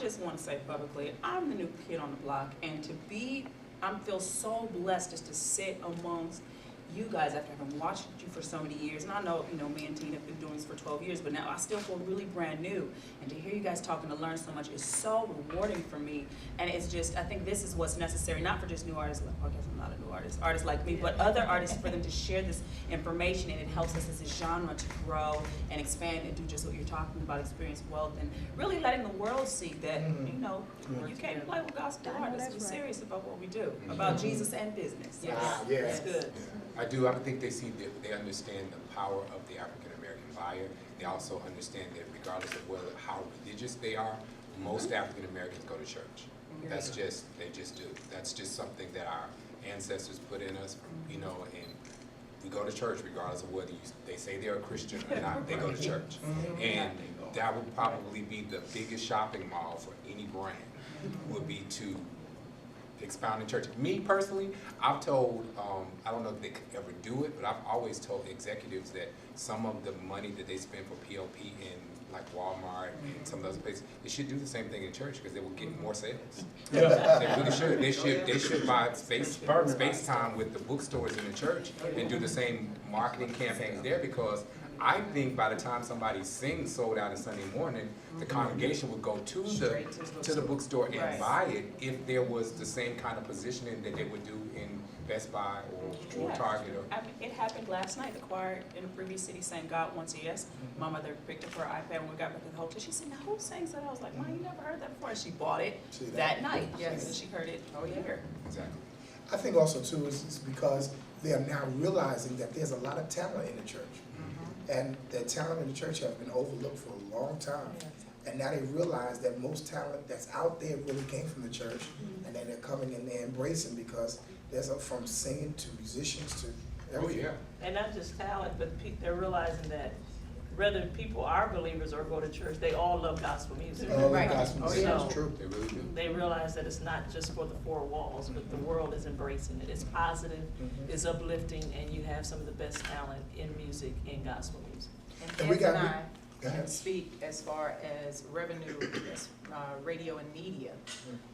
just want to say publicly, I'm the new kid on the block, and I feel so blessed just to sit amongst you guys after having watched you for so many years. And I know, me and Tina have been doing this for 12 years, but now I still feel really brand new. And to hear you guys talking, to learn so much is so rewarding for me. And it's just, I think this is what's necessary, not for just new artists, like, I guess I'm not a new artists like me, but other artists, for them to share this information, and it helps us as a genre to grow and expand and do just what you're talking about, experience wealth, and really letting the world see that, you can't play with gospel artists. We're serious about what we do, about Jesus and business. Yes. It's good. I do. I think they understand the power of the African American buyer. They also understand that regardless of how religious they are, most African Americans go to church. They just do. That's just something that our ancestors put in us, and we go to church regardless of whether they say they're a Christian or not. They go to church, and that would probably be the biggest shopping mall for any brand. Would be to expound in church. Me personally, I've told, I don't know if they could ever do it, but I've always told executives that some of the money that they spend for PLP in like Walmart and some of those places, they should do the same thing in church because they will get more sales. They really should. They should buy space time with the bookstores in the church and do the same marketing campaigns there, because I think by the time somebody sings Sold Out on Sunday morning, the congregation would go to the bookstore and buy it if there was the same kind of positioning that they would do in Best Buy or Target. It happened last night. The choir in the previous city sang God Wants a Yes. My mother picked up her iPad when we got back to the hotel. She said, "Now who sings that?" I was like, "Mom, you never heard that before." And she bought it that night. Yes, and she heard it here. Exactly. I think also too is because they are now realizing that there's a lot of talent in the church. And the talent in the church has been overlooked for a long time. And now they realize that most talent that's out there really came from the church, and then they're coming and they're embracing, because there's from singing to musicians to everything. And not just talent, but they're realizing that whether people are believers or go to church, they all love gospel music. Gospel music. So True. They really do. they realize that it's not just for the four walls, but the world is embracing it. It's positive, it's uplifting, and you have some of the best talent in music, in gospel music. And we got. I can speak as far as revenue, radio and media.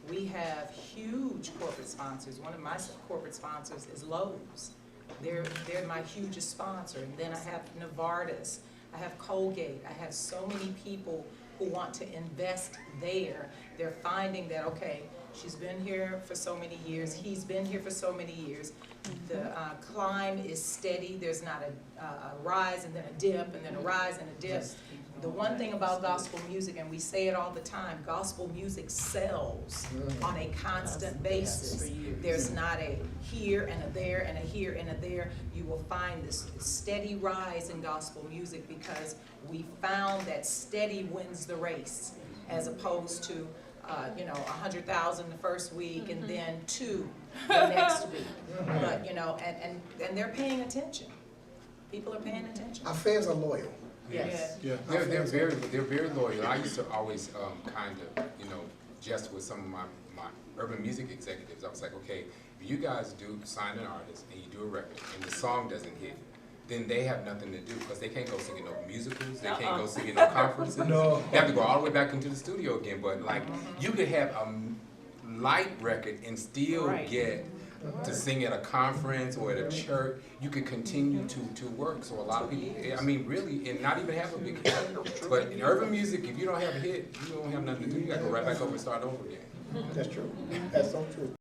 We have huge corporate sponsors. One of my corporate sponsors is Lowe's. They're my hugest sponsor. And then I have Novartis. I have Colgate. I have so many people who want to invest there. They're finding that, okay, she's been here for so many years. He's been here for so many years. The climb is steady. There's not a rise and then a dip and then a rise and a dip. The one thing about gospel music, and we say it all the time, gospel music sells on a constant basis. There's not a here and a there and a here and a there. You will find this steady rise in gospel music because we found that steady wins the race, as opposed to 100,000 the first week and then 2 the next week. But and they're paying attention. People are paying attention. Our fans are loyal. Yes. They're very loyal. I used to always kind of jest with some of my urban music executives. I was like, okay, if you guys do sign an artist and you do a record and the song doesn't hit, then they have nothing to do, because they can't go sing in no musicals, they can't go sing in no conferences. They have to go all the way back into the studio again. But like, you could have a light record and still get to sing at a conference or at a church. You could continue to work. So a lot of people, I mean, really, and not even have a big hit. But in urban music, if you don't have a hit, you don't have nothing to do. You got to go right back over and start over again. That's true. That's so true.